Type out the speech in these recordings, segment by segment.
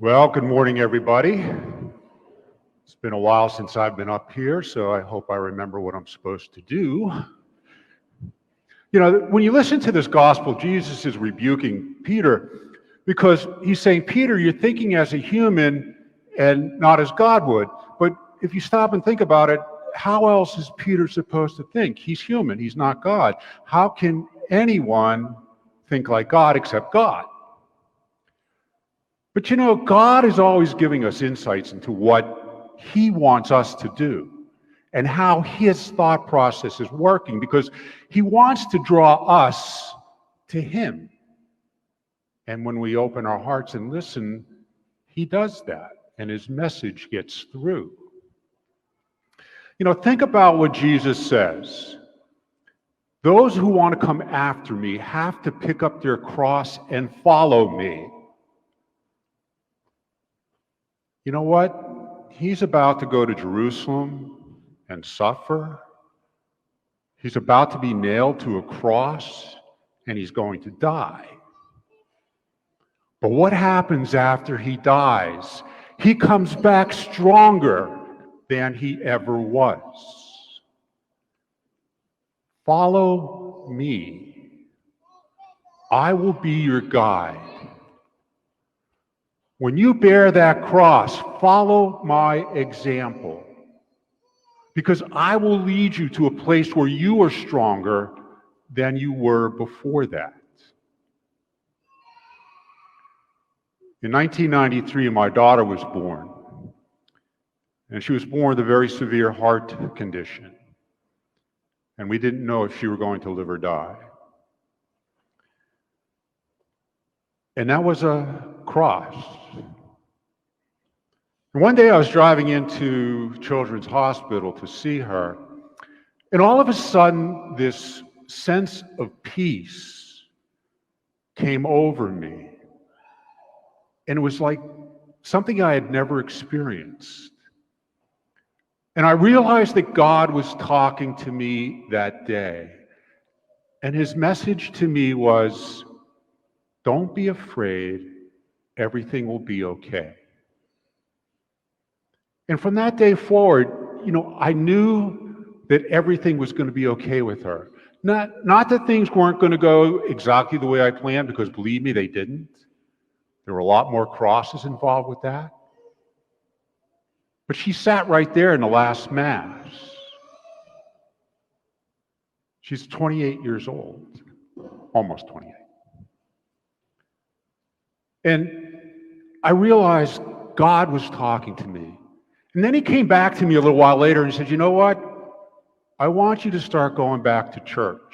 Well, good morning, everybody. It's been a while since I've been up here, so I hope I remember what I'm supposed to do. You know, when you listen to this gospel, Jesus is rebuking Peter because he's saying, Peter, you're thinking as a human and not as God would. But if you stop and think about it, how else is Peter supposed to think? He's human, he's not God. How can anyone think like God except God? But you know, God is always giving us insights into what He wants us to do and how His thought process is working, because He wants to draw us to Him. And when we open our hearts and listen, He does that, and His message gets through. You know, think about what Jesus says. Those who want to come after me have to pick up their cross and follow me. You know what? He's about to go to Jerusalem and suffer. He's about to be nailed to a cross, and he's going to die. But what happens after he dies? He comes back stronger than he ever was. Follow me. I will be your guide. When you bear that cross, follow my example, because I will lead you to a place where you are stronger than you were before that. In 1993, my daughter was born, and she was born with a very severe heart condition, and we didn't know if she were going to live or die. And that was a cross. And one day I was driving into Children's Hospital to see her, and all of a sudden this sense of peace came over me. And it was like something I had never experienced. And I realized that God was talking to me that day. And His message to me was, don't be afraid, everything will be okay. And from that day forward, you know, I knew that everything was going to be okay with her. Not that things weren't going to go exactly the way I planned, because believe me, they didn't. There were a lot more crosses involved with that. But she sat right there in the last Mass. She's 28 years old, almost 28. And I realized God was talking to me. And then He came back to me a little while later and he said, you know what? I want you to start going back to church.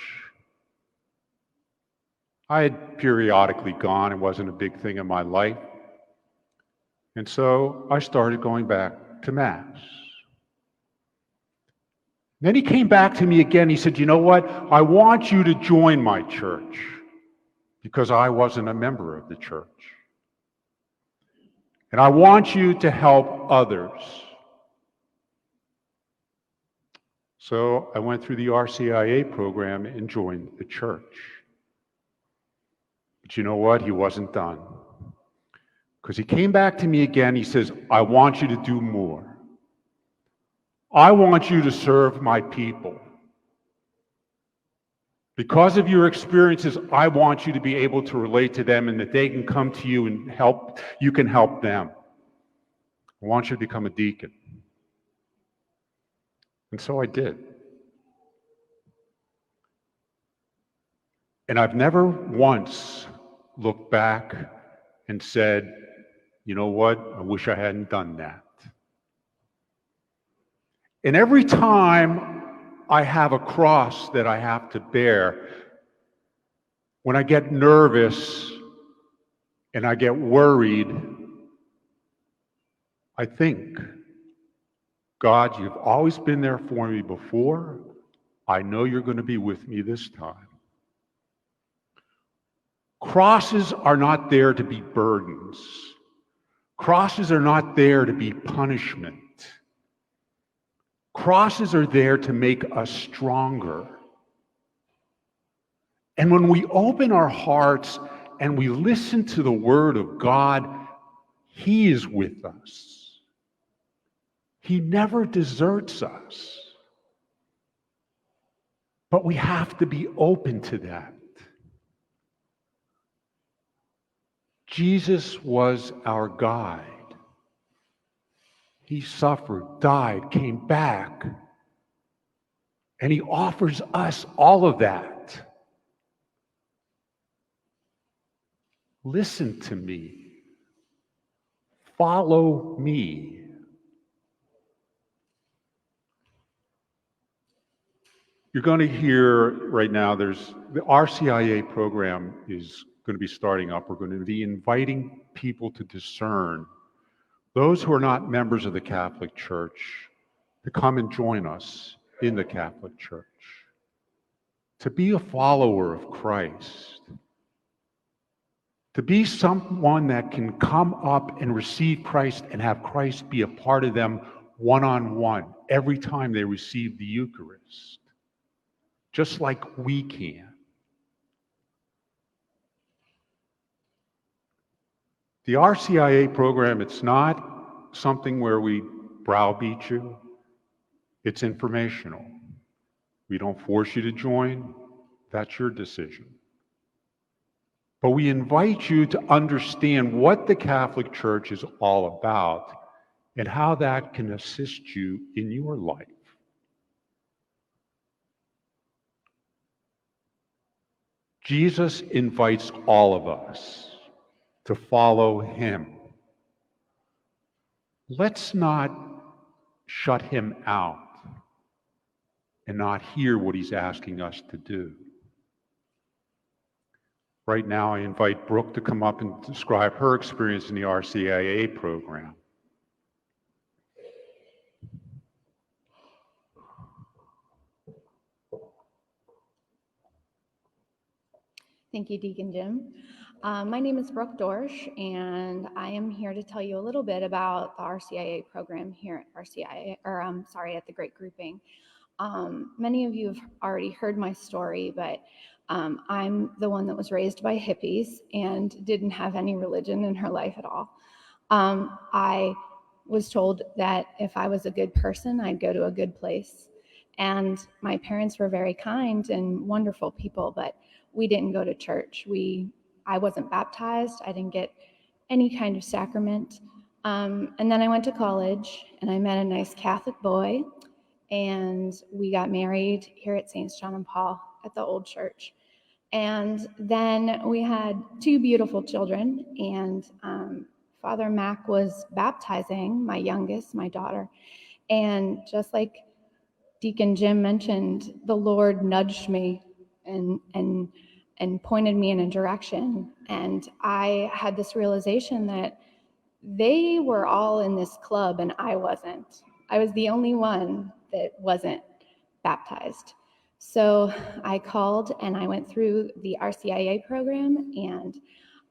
I had periodically gone. It wasn't a big thing in my life. And so I started going back to Mass. Then He came back to me again. He said, you know what? I want you to join my church, because I wasn't a member of the church. And I want you to help others. So I went through the RCIA program and joined the church. But you know what? He wasn't done. Because He came back to me again. He says, I want you to do more. I want you to serve my people. Because of your experiences, I want you to be able to relate to them, and that they can come to you and help. You can help them. I want you to become a deacon. And so I did. And I've never once looked back and said, you know what, I wish I hadn't done that. And every time I have a cross that I have to bear, when I get nervous and I get worried, I think, God, you've always been there for me before. I know you're going to be with me this time. Crosses are not there to be burdens. Crosses are not there to be punishment. Crosses are there to make us stronger. And when we open our hearts and we listen to the Word of God, He is with us. He never deserts us. But we have to be open to that. Jesus was our guide. He suffered, died, came back, and he offers us all of that. Listen to me. Follow me. You're going to hear right now, the RCIA program is going to be starting up. We're going to be inviting people to discern, those who are not members of the Catholic Church, to come and join us in the Catholic Church, to be a follower of Christ, to be someone that can come up and receive Christ and have Christ be a part of them one-on-one every time they receive the Eucharist, just like we can. The RCIA program, it's not something where we browbeat you. It's informational. We don't force you to join. That's your decision. But we invite you to understand what the Catholic Church is all about and how that can assist you in your life. Jesus invites all of us to follow him. Let's not shut him out and not hear what he's asking us to do. Right now, I invite Brooke to come up and describe her experience in the RCIA program. Thank you, Deacon Jim. My name is Brooke Dorsch, and I am here to tell you a little bit about the RCIA program here at at the Great Grouping. Many of you have already heard my story, but I'm the one that was raised by hippies and didn't have any religion in her life at all. I was told that if I was a good person, I'd go to a good place. And my parents were very kind and wonderful people, but we didn't go to church. I wasn't baptized. I didn't get any kind of sacrament. And then I went to college, and I met a nice Catholic boy, and we got married here at St. John and Paul at the old church. And then we had 2 beautiful children, and Father Mac was baptizing my youngest, my daughter. And just like Deacon Jim mentioned, the Lord nudged me and pointed me in a direction. And I had this realization that they were all in this club and I wasn't. I was the only one that wasn't baptized. So I called and I went through the RCIA program, and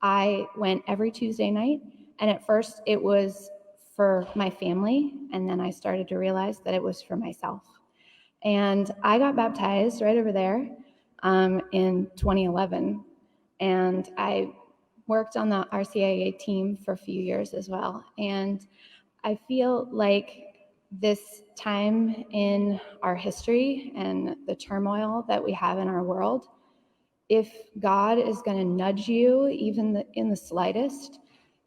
I went every Tuesday night. And at first it was for my family, and then I started to realize that it was for myself. And I got baptized right over there in 2011, and I worked on the RCIA team for a few years as well. And I feel like this time in our history and the turmoil that we have in our world, if God is going to nudge you even in the slightest,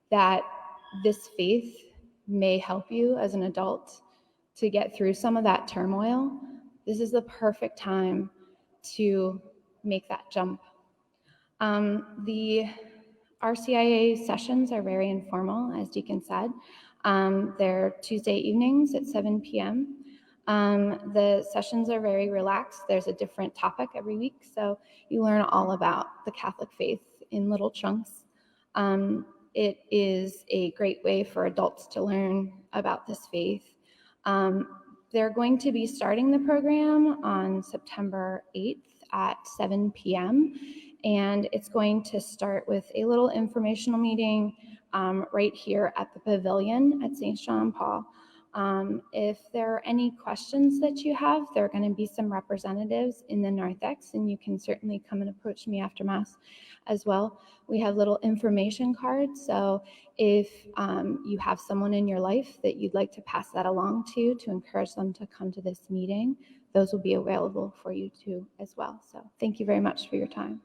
that this faith may help you as an adult to get through some of that turmoil, this is the perfect time to make that jump. The RCIA sessions are very informal, as Deacon said. They're Tuesday evenings at 7 p.m. The sessions are very relaxed. There's a different topic every week, so you learn all about the Catholic faith in little chunks. It is a great way for adults to learn about this faith. They're going to be starting the program on September 8th at 7 p.m. And it's going to start with a little informational meeting right here at the pavilion at St. John and Paul, If there are any questions that you have, there are going to be some representatives in the narthex, and you can certainly come and approach me after Mass as well. We have little information cards, so if you have someone in your life that you'd like to pass that along to encourage them to come to this meeting, those will be available for you too as well. So thank you very much for your time.